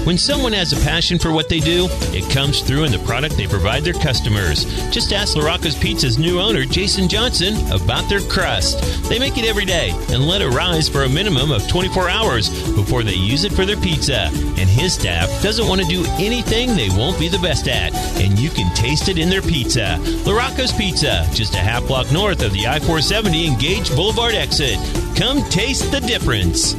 When someone has a passion for what they do, it comes through in the product they provide their customers. Just ask LaRocco's Pizza's new owner, Jason Johnson, about their crust. They make it every day and let it rise for a minimum of 24 hours before they use it for their pizza. And his staff doesn't want to do anything they won't be the best at, and you can taste it in their pizza. LaRocco's Pizza, just a half block north of the I-470 and Gage Boulevard exit. Come taste the difference.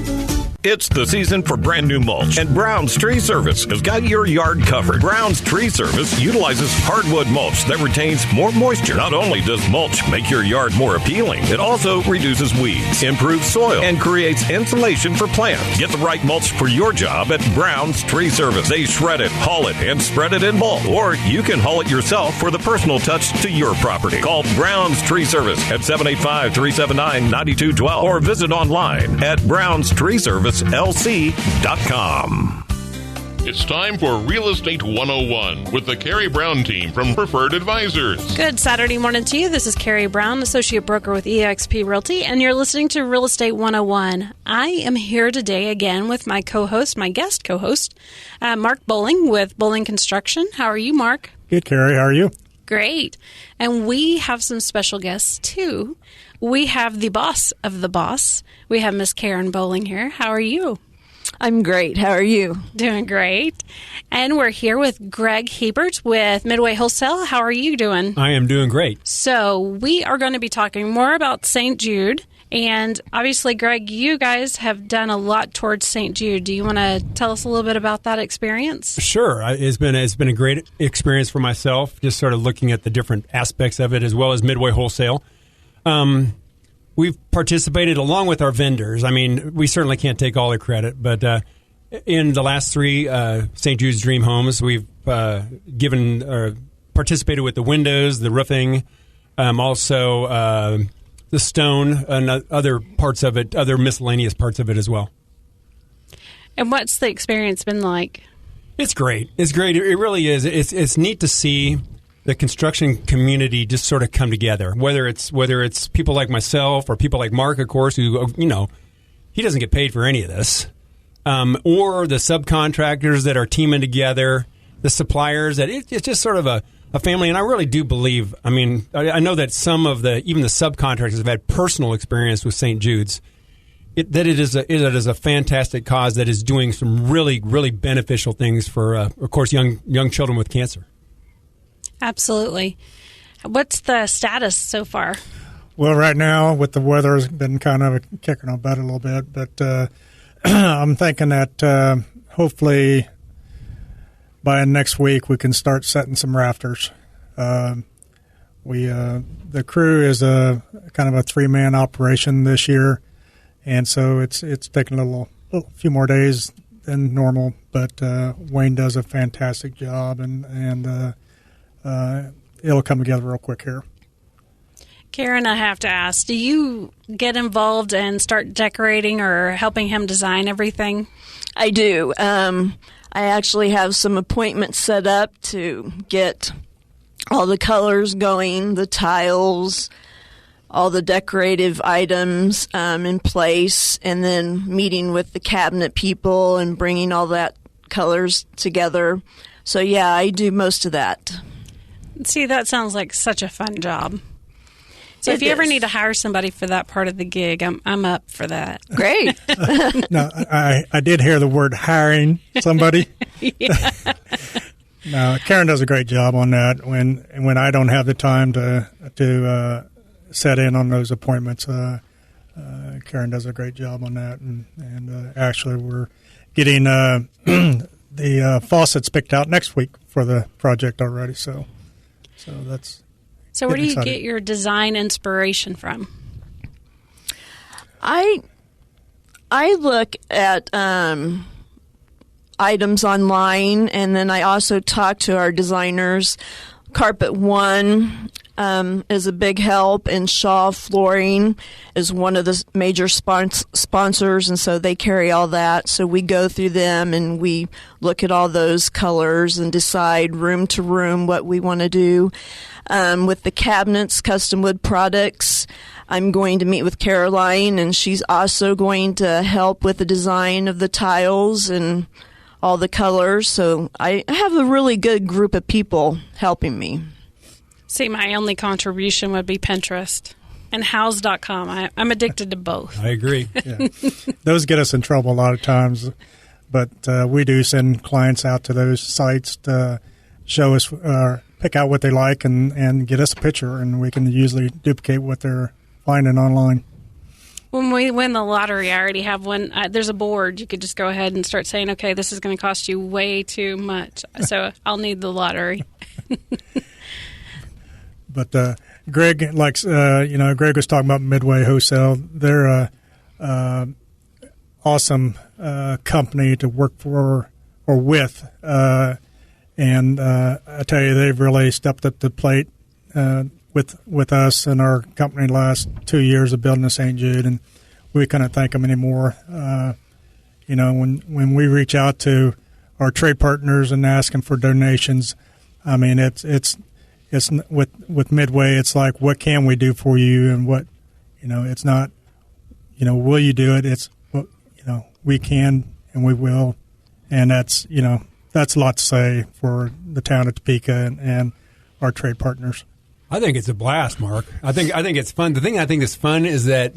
It's the season for brand new mulch, and Brown's Tree Service has got your yard covered. Brown's Tree Service utilizes hardwood mulch that retains more moisture. Not only does mulch make your yard more appealing, it also reduces weeds, improves soil, and creates insulation for plants. Get the right mulch for your job at Brown's Tree Service. They shred it, haul it, and spread it in bulk. Or you can haul it yourself for the personal touch to your property. Call Brown's Tree Service at 785-379-9212 or visit online at brownstreeservicelc.com. It's time for Real Estate 101 with the Carrie Brown team from Preferred Advisors. Good Saturday morning to you. This is Carrie Brown, Associate Broker with eXp Realty, and you're listening to Real Estate 101. I am here today again with my guest co-host, Mark Boling with Boling Construction. How are you, Mark? Good, Carrie. How are you? Great. And we have some special guests, too. We have the boss of the boss. We have Miss Karen Boling here. How are you? I'm great. How are you? Doing great. And we're here with Greg Hebert with Midway Wholesale. How are you doing? I am doing great. So we are going to be talking more about St. Jude. And obviously, Greg, you guys have done a lot towards St. Jude. Do you want to tell us a little bit about that experience? Sure. It's been a great experience for myself, just sort of looking at the different aspects of it, as well as Midway Wholesale. We've participated along with our vendors. I mean, we certainly can't take all the credit, but in the last three St. Jude's Dream Homes, we've participated with the windows, the roofing, also the stone, and other parts of it, other miscellaneous parts of it as well. And what's the experience been like? It's great. It's great. It really is. It's neat to see the construction community just sort of come together, whether it's people like myself or people like Mark, of course, who, he doesn't get paid for any of this, or the subcontractors that are teaming together, the suppliers, that it's just sort of a family. And I really do believe, I know that some of even the subcontractors have had personal experience with St. Jude's, that it is a fantastic cause that is doing some really, really beneficial things for, of course, young children with cancer. Absolutely. What's the status so far? Well, right now, with the weather, has been kind of kicking our butt a little bit, but I'm thinking that hopefully by next week we can start setting some rafters. The crew is a kind of a 3-man operation this year, and so it's taking a few more days than normal. But Wayne does a fantastic job, and it'll come together real quick here. Karen, I have to ask, do you get involved and start decorating or helping him design everything? I do. I actually have some appointments set up to get all the colors going, the tiles, all the decorative items in place, and then meeting with the cabinet people and bringing all that colors together. So, yeah, I do most of that. See, that sounds like such a fun job. So if you ever need to hire somebody for that part of the gig, I'm up for that. Great. No, I did hear the word hiring somebody. Yeah. No, Karen does a great job on that. When I don't have the time to set in on those appointments, Karen does a great job on that. And actually, we're getting the faucets picked out next week for the project already. So that's. So where do you get your design inspiration from? I look at items online, and then I also talk to our designers. Carpet One is a big help, and Shaw Flooring is one of the major sponsors, and so they carry all that. So we go through them, and we look at all those colors and decide room to room what we want to do. With the cabinets, Custom Wood Products, I'm going to meet with Caroline, and she's also going to help with the design of the tiles and all the colors. So I have a really good group of people helping me. See, my only contribution would be Pinterest and house.com. I'm addicted to both. I agree. Yeah. Those get us in trouble a lot of times, but we do send clients out to those sites to show us, pick out what they like and get us a picture, and we can usually duplicate what they're finding online. When we win the lottery, I already have one. There's a board. You could just go ahead and start saying, okay, this is going to cost you way too much. So I'll need the lottery. But Greg likes, Greg was talking about Midway Wholesale. They're awesome company to work for or with. And I tell you, they've really stepped up to the plate with us and our company the last 2 years of building the St. Jude, and we couldn't thank them anymore. When we reach out to our trade partners and ask them for donations, I mean, it's with Midway, it's like, what can we do for you, and what, it's not, will you do it? It's, we can and we will, and that's a lot to say for the town of Topeka and our trade partners. I think it's a blast, Mark. I think it's fun. The thing I think is fun is that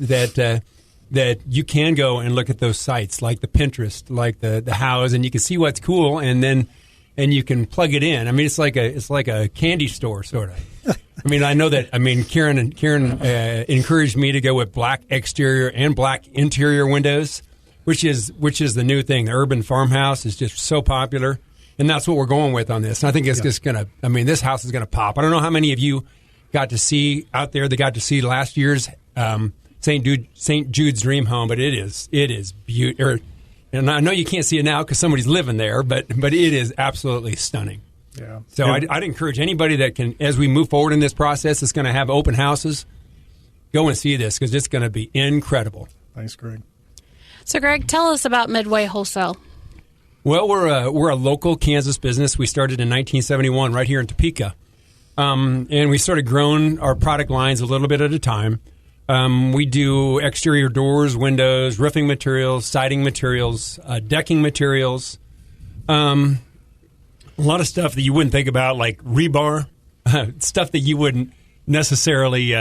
you can go and look at those sites like the Pinterest, like the house, and you can see what's cool, and you can plug it in. I mean, it's like a candy store sort of. I mean, I know that. I mean, Karen encouraged me to go with black exterior and black interior windows, which is the new thing. The urban farmhouse is just so popular, and that's what we're going with on this. And I think it's just gonna. I mean, this house is gonna pop. I don't know how many of you got to see out there. They got to see last year's St. Jude's Dream Home, but it is beautiful. And I know you can't see it now because somebody's living there, but it is absolutely stunning. Yeah. So I'd encourage anybody that can, as we move forward in this process, is going to have open houses, go and see this because it's going to be incredible. Thanks, Greg. So, Greg, tell us about Midway Wholesale. Well, we're a local Kansas business. We started in 1971 right here in Topeka. And we started growing our product lines a little bit at a time. We do exterior doors, windows, roofing materials, siding materials, decking materials, a lot of stuff that you wouldn't think about, like rebar, stuff that you wouldn't necessarily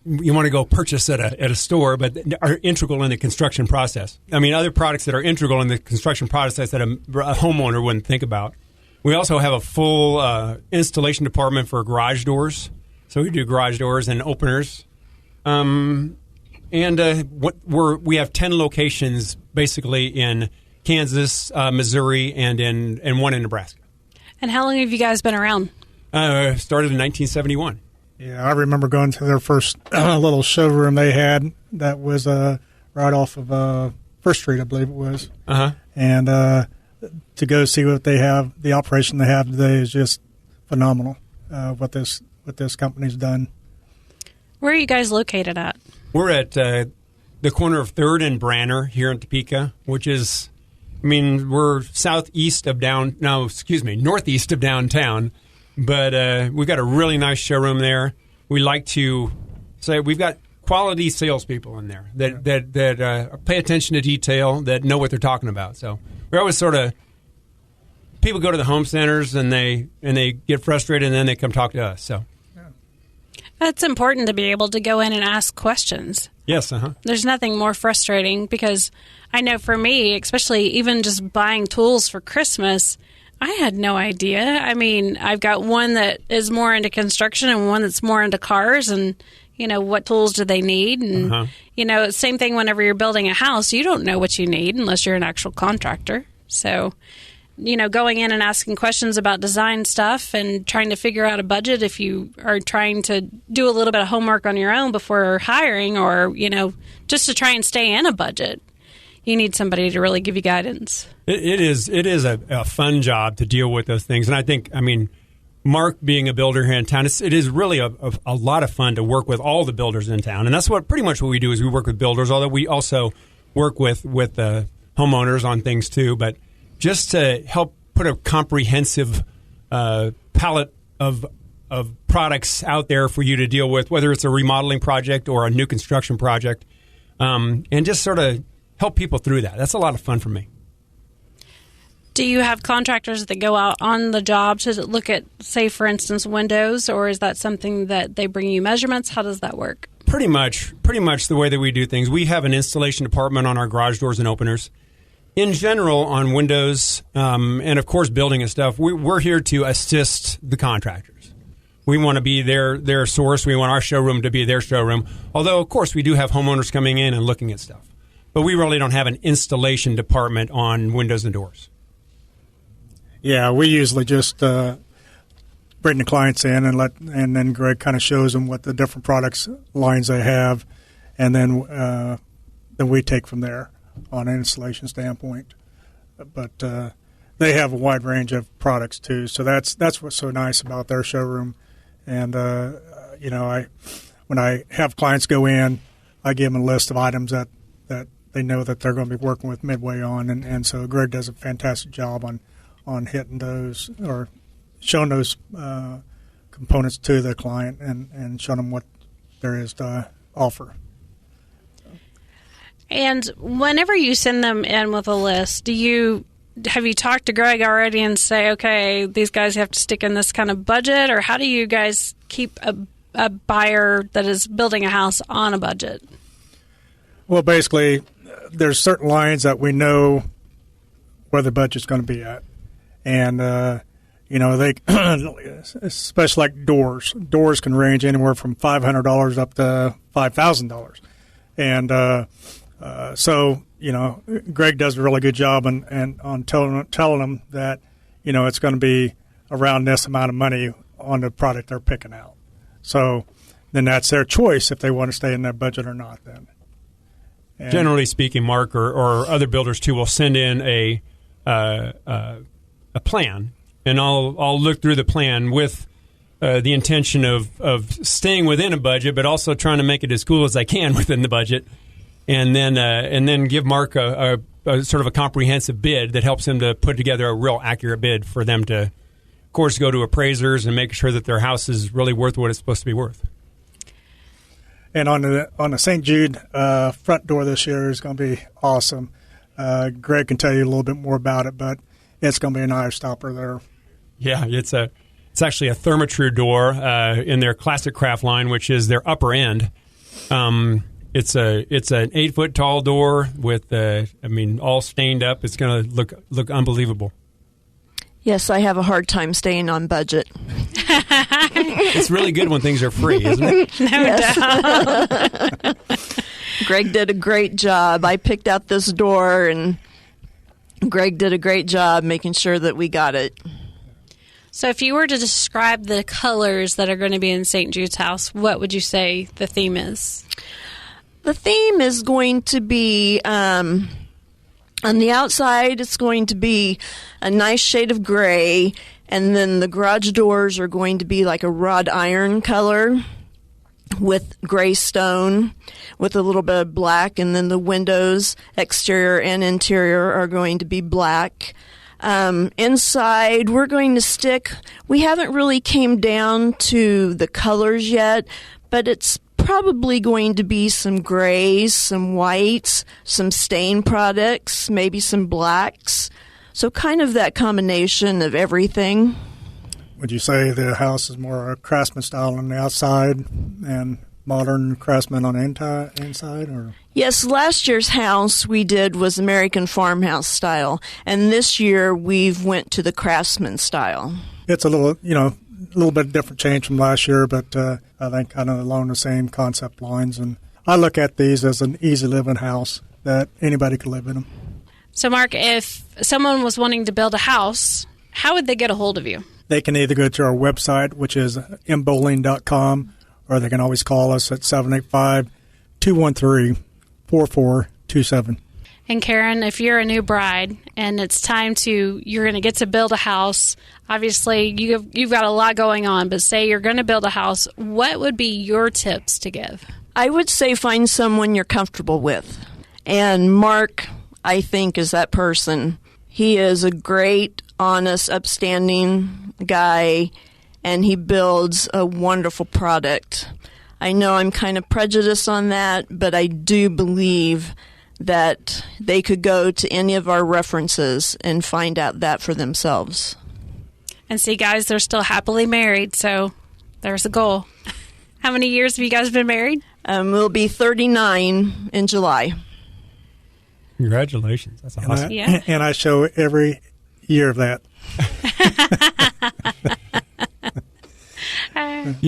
you want to go purchase at a store, but are integral in the construction process. I mean, other products that are integral in the construction process that a homeowner wouldn't think about. We also have a full installation department for garage doors. So we do garage doors and openers. We have 10 locations basically in Kansas, Missouri, and one in Nebraska. And how long have you guys been around? Started in 1971. Yeah, I remember going to their first little showroom they had that was right off of First Street, I believe it was. Uh-huh. And to go see what they have, the operation they have today is just phenomenal. What this company's done. Where are you guys located at? We're at the corner of 3rd and Branner here in Topeka, which is, I mean, we're northeast of downtown, but we've got a really nice showroom there. We like to say we've got quality salespeople in there that pay attention to detail, that know what they're talking about. So we're always sort of, people go to the home centers and they get frustrated and then they come talk to us. So. It's important to be able to go in and ask questions. Yes, There's nothing more frustrating because I know for me, especially even just buying tools for Christmas, I had no idea. I mean, I've got one that is more into construction and one that's more into cars and, what tools do they need? And, same thing whenever you're building a house, you don't know what you need unless you're an actual contractor. So, going in and asking questions about design stuff and trying to figure out a budget if you are trying to do a little bit of homework on your own before hiring or, just to try and stay in a budget. You need somebody to really give you guidance. It is a fun job to deal with those things. And I think, Mark being a builder here in town, it is really a lot of fun to work with all the builders in town. And that's pretty much what we do is we work with builders, although we also work with homeowners on things too. But just to help put a comprehensive palette of products out there for you to deal with, whether it's a remodeling project or a new construction project, and just sort of help people through that. That's a lot of fun for me. Do you have contractors that go out on the job to look at, say, for instance, windows, or is that something that they bring you measurements? How does that work? Pretty much the way that we do things. We have an installation department on our garage doors and openers. In general, on windows and, of course, building and stuff, we're here to assist the contractors. We want to be their source. We want our showroom to be their showroom. Although, of course, we do have homeowners coming in and looking at stuff. But we really don't have an installation department on windows and doors. Yeah, we usually just bring the clients in and then Greg kind of shows them what the different products lines they have, and then we take from there on an installation standpoint. But they have a wide range of products too, so that's what's so nice about their showroom. And when I have clients go in, I give them a list of items that they know that they're going to be working with Midway on, and so Greg does a fantastic job on hitting those or showing those components to the client and showing them what there is to offer. And whenever you send them in with a list, have you talked to Greg already and say, okay, these guys have to stick in this kind of budget, or how do you guys keep a buyer that is building a house on a budget? Well, basically, there's certain lines that we know where the budget's going to be at. And, they, especially like doors. Doors can range anywhere from $500 up to $5,000. And so, Greg does a really good job on telling them that, it's going to be around this amount of money on the product they're picking out. So then that's their choice if they want to stay in that budget or not then. And generally speaking, Mark or other builders too will send in a plan, and I'll look through the plan with the intention of staying within a budget, but also trying to make it as cool as I can within the budget, and then give Mark a sort of a comprehensive bid that helps him to put together a real accurate bid for them to, of course, go to appraisers and make sure that their house is really worth what it's supposed to be worth. And on the St. Jude front door this year is going to be awesome. Greg can tell you a little bit more about it, but it's going to be an eye stopper there. Yeah, it's actually a Therma-Tru door in their Classic Craft line, which is their upper end. It's an 8-foot tall door with all stained up. It's going to look unbelievable. Yes, I have a hard time staying on budget. It's really good when things are free, isn't it? No doubt. Greg did a great job. I picked out this door, and Greg did a great job making sure that we got it. So if you were to describe the colors that are going to be in St. Jude's house, what would you say the theme is? The theme is going to be, on the outside, it's going to be a nice shade of gray, and then the garage doors are going to be like a wrought iron color with gray stone with a little bit of black, and then the windows, exterior and interior, are going to be black. Inside, we're going to we haven't really came down to the colors yet, but it's probably going to be some grays, some whites, some stain products, maybe some blacks. So kind of that combination of everything. Would you say the house is more a craftsman style on the outside and modern craftsman on the inside? Or? Yes, last year's house we did was American farmhouse style, and this year we've went to the craftsman style. It's a little bit different change from last year, but I think kind of along the same concept lines. And I look at these as an easy living house that anybody could live in them. So, Mark, if someone was wanting to build a house, how would they get a hold of you? They can either go to our website, which is mboling.com, or they can always call us at 785-213-4427. And Karen, if you're a new bride and it's you're going to get to build a house, obviously you've got a lot going on, but say you're going to build a house, what would be your tips to give? I would say find someone you're comfortable with. And Mark, I think, is that person. He is a great, honest, upstanding guy, and he builds a wonderful product. I know I'm kind of prejudiced on that, but I do believe that they could go to any of our references and find out that for themselves. And see, guys, they're still happily married, so there's a goal. How many years have you guys been married? We'll be 39 in July. Congratulations. That's awesome. And I show every year of that.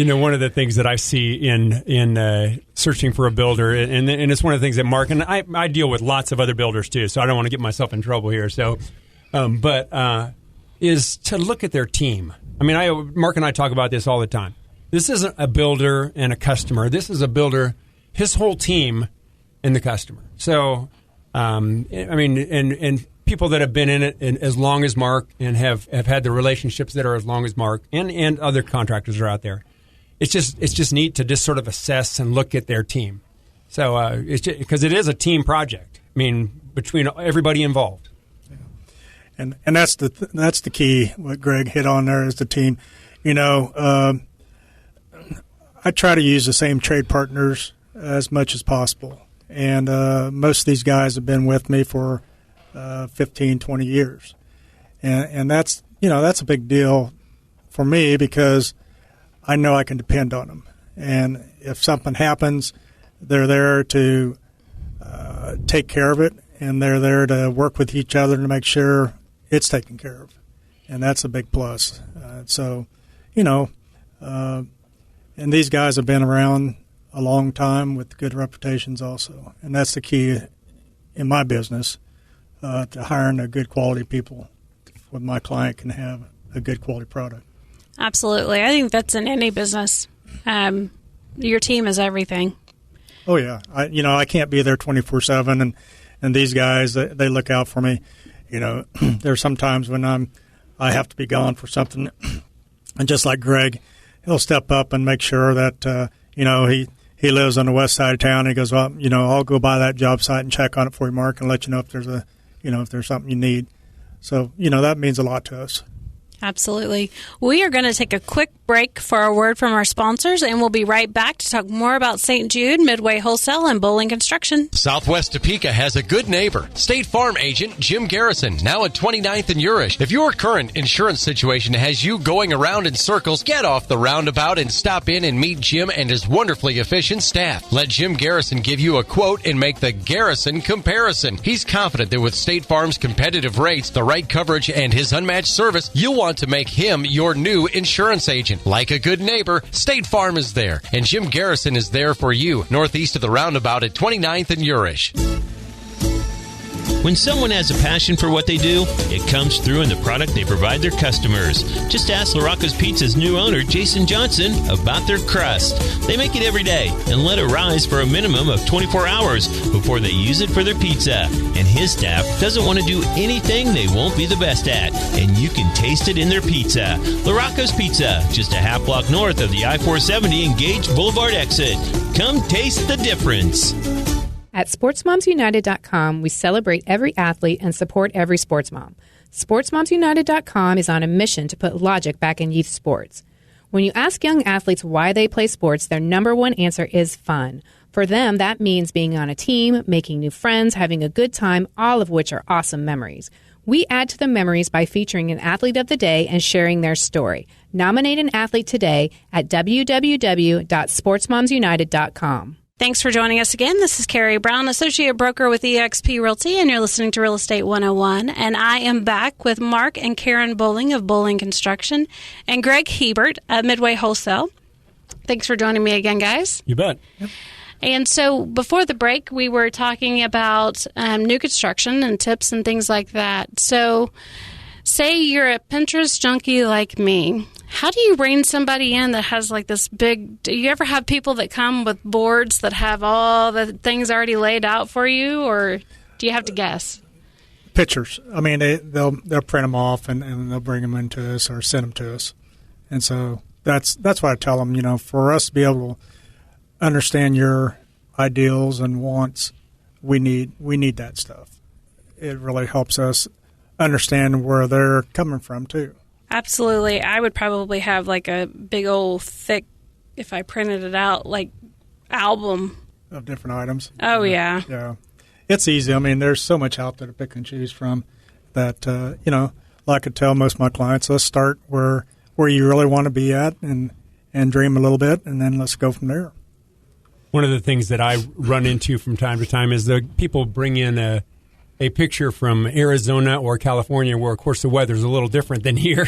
One of the things that I see in searching for a builder, and it's one of the things that Mark, and I deal with lots of other builders too, so I don't want to get myself in trouble here. So, is to look at their team. I mean, Mark and I talk about this all the time. This isn't a builder and a customer. This is a builder, his whole team, and the customer. So, and people that have been in it as long as Mark and have had the relationships that are as long as Mark and other contractors are out there. It's just neat to just sort of assess and look at their team. So it's because it is a team project. I mean, between everybody involved. Yeah. And that's the key. What Greg hit on there is the team. I try to use the same trade partners as much as possible, and most of these guys have been with me for 15, 20 years. And that's a big deal for me because I know I can depend on them. And if something happens, they're there to take care of it, and they're there to work with each other to make sure it's taken care of. And that's a big plus. And these guys have been around a long time with good reputations also. And that's the key in my business. To hiring a good quality people when my client can have a good quality product. Absolutely. I think that's in any business. Your team is everything. Oh, yeah. I can't be there 24/7, and these guys, they look out for me. There's some times when I have to be gone for something, and just like Greg, he'll step up and make sure that, he lives on the west side of town. He goes, well, I'll go by that job site and check on it for you, Mark, and let you know if there's if there's something you need. So, that means a lot to us. Absolutely. We are going to take a quick break for a word from our sponsors, and we'll be right back to talk more about St. Jude, Midway Wholesale, and Boling Construction. Southwest Topeka has a good neighbor. State Farm agent Jim Garrison, now at 29th and Urish. If your current insurance situation has you going around in circles, get off the roundabout and stop in and meet Jim and his wonderfully efficient staff. Let Jim Garrison give you a quote and make the Garrison comparison. He's confident that with State Farm's competitive rates, the right coverage, and his unmatched service, you'll want to make him your new insurance agent. Like a good neighbor, State Farm is there, and Jim Garrison is there for you, northeast of the roundabout at 29th and Urish. When someone has a passion for what they do, it comes through in the product they provide their customers. Just ask LaRocco's Pizza's new owner, Jason Johnson, about their crust. They make it every day and let it rise for a minimum of 24 hours before they use it for their pizza. And his staff doesn't want to do anything they won't be the best at, and you can taste it in their pizza. LaRocco's Pizza, just a half block north of the I-470 Engage Boulevard exit. Come taste the difference. At SportsMomsUnited.com, we celebrate every athlete and support every sports mom. SportsMomsUnited.com is on a mission to put logic back in youth sports. When you ask young athletes why they play sports, their number one answer is fun. For them, that means being on a team, making new friends, having a good time, all of which are awesome memories. We add to the memories by featuring an athlete of the day and sharing their story. Nominate an athlete today at www.sportsmomsunited.com. Thanks for joining us again. This is Carrie Brown, Associate Broker with eXp Realty, and you're listening to Real Estate 101. And I am back with Mark and Karen Boling of Boling Construction and Greg Hebert of Midway Wholesale. Thanks for joining me again, guys. You bet. Yep. And so before the break, we were talking about new construction and tips and things like that. So say you're a Pinterest junkie like me. How do you bring somebody in that has like this big, do you ever have people that come with boards that have all the things already laid out for you, or do you have to guess? Pictures. I mean, they'll print them off and they'll bring them into us or send them to us. And so that's what I tell them, for us to be able to understand your ideals and wants, we need that stuff. It really helps us understand where they're coming from too. Absolutely. I would probably have like a big old thick, if I printed it out, like album of different items. Oh, yeah. Yeah. it's easy. I mean, there's so much out there to pick and choose from that, like I tell most of my clients, let's start where you really want to be at and dream a little bit, and then let's go from there. One of the things that I run into from time to time is the people bring in a picture from Arizona or California where, of course, the weather's a little different than here.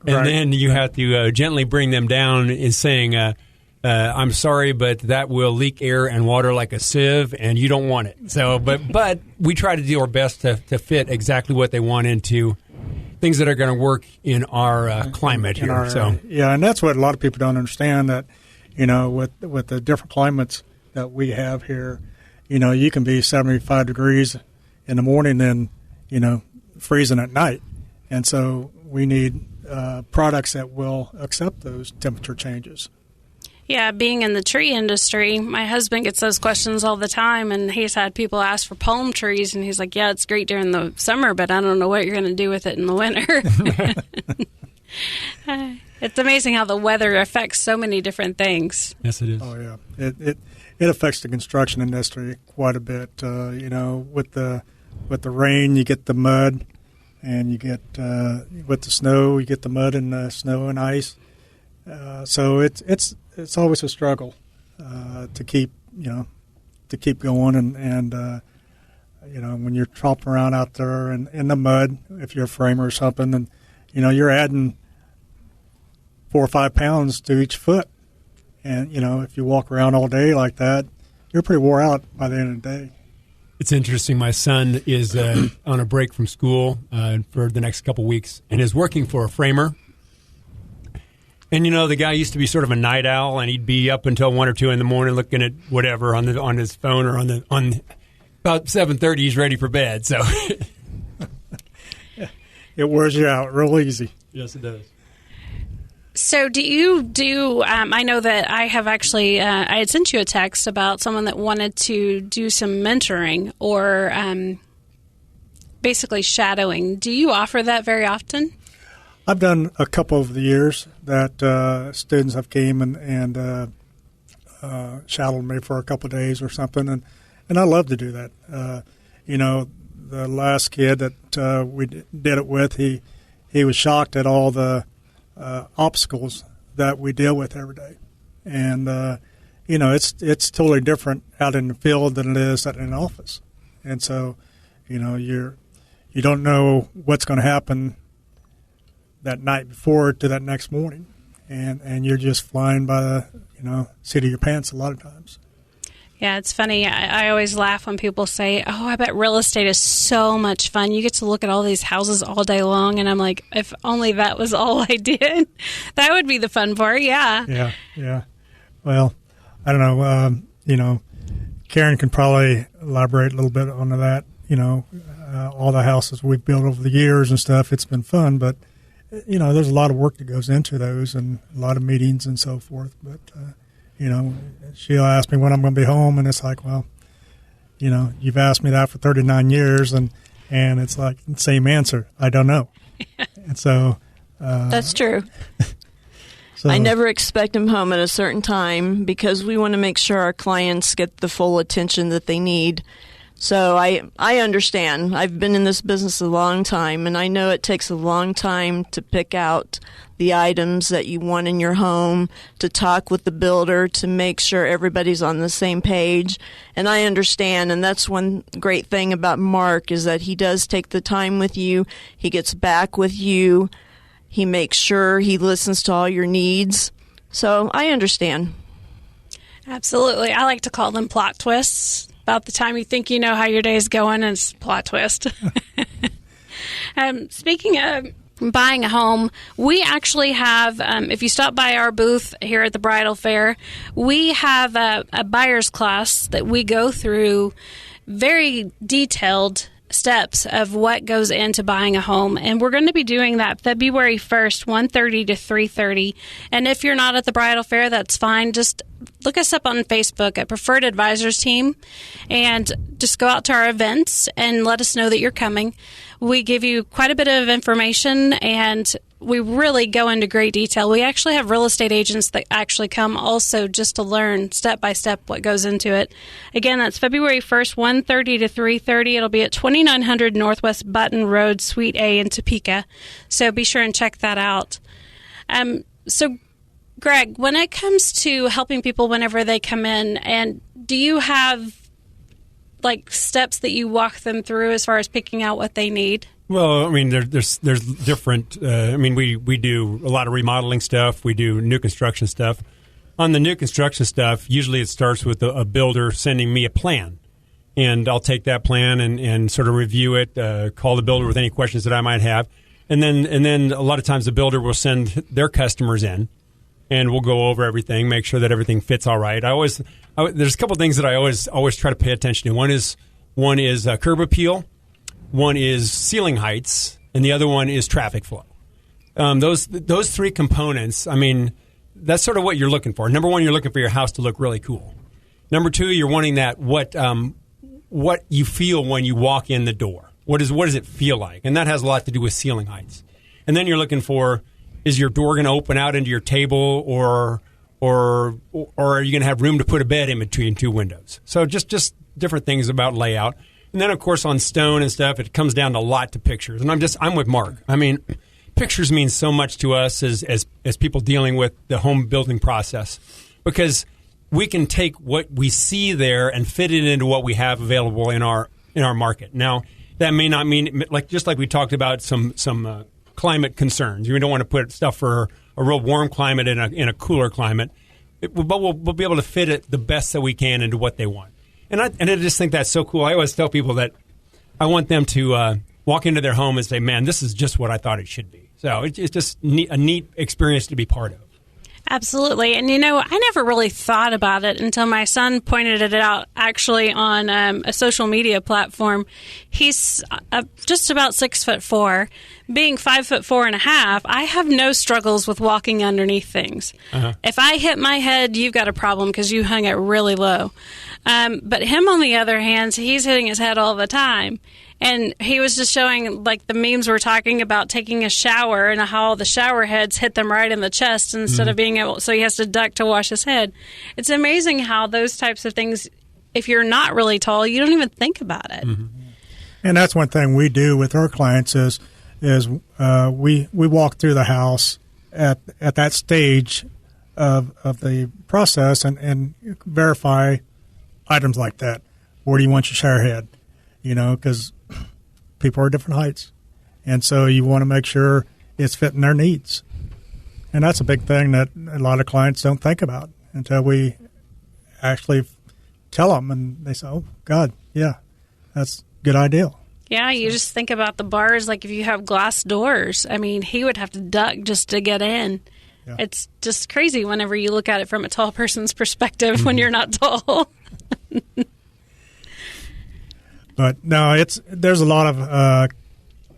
And then you have to gently bring them down in saying, I'm sorry, but that will leak air and water like a sieve, and you don't want it. So, but we try to do our best to fit exactly what they want into things that are going to work in our climate here. And that's what a lot of people don't understand, that, with the different climates that we have here, you can be 75 degrees in the morning and, freezing at night. And so we need products that will accept those temperature changes. Yeah, being in the tree industry, my husband gets those questions all the time, and he's had people ask for palm trees, and he's like, yeah, it's great during the summer, but I don't know what you're going to do with it in the winter. It's amazing how the weather affects so many different things. Yes, it is. Oh, yeah. It affects the construction industry quite a bit. With the rain, you get the mud, and you get with the snow, you get the mud and the snow and ice. So it's always a struggle to keep going, and when you're tromping around out there in the mud, if you're a framer or something, and you're adding 4 or 5 pounds to each foot, and if you walk around all day like that, you're pretty wore out by the end of the day. It's interesting. My son is on a break from school for the next couple weeks and is working for a framer. And, the guy used to be sort of a night owl, and he'd be up until 1 or 2 in the morning looking at whatever on his phone, or on about 7:30 he's ready for bed. So it wears you out real easy. Yes, it does. So do you do, I know that I have actually, I had sent you a text about someone that wanted to do some mentoring or basically shadowing. Do you offer that very often? I've done a couple over the years that students have came and shadowed me for a couple of days or something, and I love to do that. The last kid that we did it with, he was shocked at all the obstacles that we deal with every day, and it's totally different out in the field than it is in an office, and so you don't know what's going to happen that night before to that next morning, and you're just flying by the seat of your pants a lot of times. Yeah, it's funny. I always laugh when people say, oh, I bet real estate is so much fun. You get to look at all these houses all day long. And I'm like, if only that was all I did. That would be the fun part, yeah. Yeah. Well, I don't know. Karen can probably elaborate a little bit on that. All the houses we've built over the years and stuff, it's been fun. But, there's a lot of work that goes into those and a lot of meetings and so forth. But, she'll ask me when I'm going to be home, and it's like, well, you've asked me that for 39 years, and it's like the same answer. I don't know. And so that's true. So, I never expect them home at a certain time because we want to make sure our clients get the full attention that they need. So I understand. I've been in this business a long time, and I know it takes a long time to pick out the items that you want in your home, to talk with the builder, to make sure everybody's on the same page. And I understand, and that's one great thing about Mark is that he does take the time with you. He gets back with you. He makes sure he listens to all your needs. So I understand. Absolutely. I like to call them plot twists. About the time you think you know how your day is going, and it's a plot twist. Speaking of buying a home, we actually have, if you stop by our booth here at the Bridal Fair, we have a buyer's class that we go through very detailed steps of what goes into buying a home, and we're going to be doing that February 1st, 1:30 to 3:30. And if you're not at the Bridal Fair, that's fine. Just look us up on Facebook at Preferred Advisors Team, and just go out to our events and let us know that you're coming. We give you quite a bit of information, and we really go into great detail. We actually have real estate agents that actually come also just to learn step by step what goes into it. Again, that's February 1st, 1:30 to 3:30. It'll be at 2900 Northwest Button Road, Suite A in Topeka. So be sure and check that out. So, Greg, when it comes to helping people whenever they come in, and do you have like steps that you walk them through as far as picking out what they need? Well, I mean, there's different. I mean, we do a lot of remodeling stuff. We do new construction stuff. On the new construction stuff, usually it starts with a builder sending me a plan, and I'll take that plan and sort of review it. Call the builder with any questions that I might have, and then a lot of times the builder will send their customers in, and we'll go over everything, make sure that everything fits all right. There's a couple of things that I always try to pay attention to. One is curb appeal. One is ceiling heights, and the other one is traffic flow. Those three components, I mean, that's sort of what you're looking for. Number one, you're looking for your house to look really cool. Number two, you're wanting that what you feel when you walk in the door. What does it feel like? And that has a lot to do with ceiling heights. And then you're looking for, is your door going to open out into your table, or are you going to have room to put a bed in between two windows? So just different things about layout. And then, of course, on stone and stuff, it comes down a lot to pictures. And I'm with Mark. I mean, pictures mean so much to us as people dealing with the home building process, because we can take what we see there and fit it into what we have available in our market. Now, that may not mean, just like we talked about some climate concerns. You don't want to put stuff for a real warm climate in a cooler climate, but we'll be able to fit it the best that we can into what they want. And I just think that's so cool. I always tell people that I want them to walk into their home and say, man, this is just what I thought it should be. So it's just a neat experience to be part of. Absolutely. And, I never really thought about it until my son pointed it out actually on a social media platform. He's just about 6'4". Being 5'4.5", I have no struggles with walking underneath things. Uh-huh. If I hit my head, you've got a problem because you hung it really low. But him, on the other hand, he's hitting his head all the time. And he was just showing, like, the memes were talking about taking a shower and how the shower heads hit them right in the chest instead of being able, so he has to duck to wash his head. It's amazing how those types of things, if you're not really tall, you don't even think about it. Mm-hmm. And that's one thing we do with our clients is we walk through the house at that stage of the process and verify items like that. Where do you want your shower head? Because people are different heights. And so you want to make sure it's fitting their needs. And that's a big thing that a lot of clients don't think about until we actually tell them. And they say, oh, God, yeah, that's a good idea. Yeah, you just think about the bars, like if you have glass doors. I mean, he would have to duck just to get in. Yeah. It's just crazy whenever you look at it from a tall person's perspective when you're not tall. But no, there's a lot of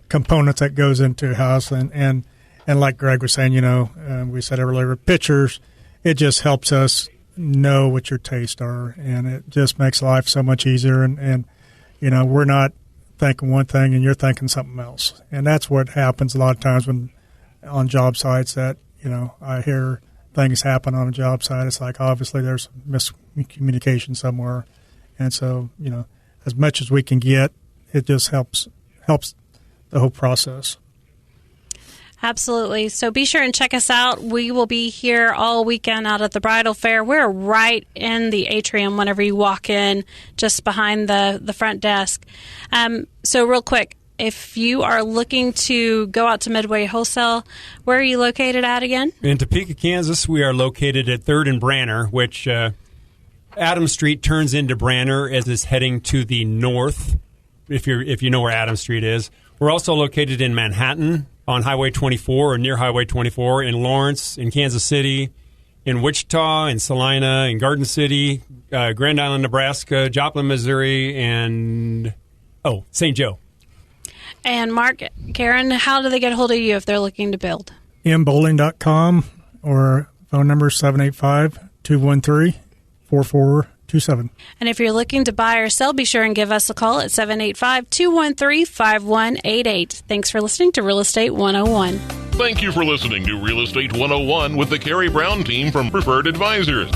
components that goes into a house, and like Greg was saying, we said earlier, pictures, it just helps us know what your tastes are, and it just makes life so much easier. And we're not thinking one thing and you're thinking something else, and that's what happens a lot of times when on job sites that I hear things happen on a job site. It's like obviously there's miscommunication somewhere, and so as much as we can get, it just helps the whole process. Absolutely. So be sure and check us out. We will be here all weekend out at the Bridal Fair. We're right in the atrium whenever you walk in, just behind the front desk. So real quick, if you are looking to go out to Midway Wholesale, where are you located at again? In Topeka, Kansas, we are located at 3rd and Branner, which Adams Street turns into Branner as it's heading to the north, if you know where Adams Street is. We're also located in Manhattan on Highway 24 or near Highway 24, in Lawrence, in Kansas City, in Wichita, in Salina, in Garden City, Grand Island, Nebraska, Joplin, Missouri, and St. Joe. And Mark, Karen, how do they get a hold of you if they're looking to build? mboling.com or phone number 785-213-4422. 888-213-5727. And if you're looking to buy or sell, be sure and give us a call at 785-213-5188. Thanks for listening to Real Estate 101. Thank you for listening to Real Estate 101 with the Carrie Brown team from Preferred Advisors.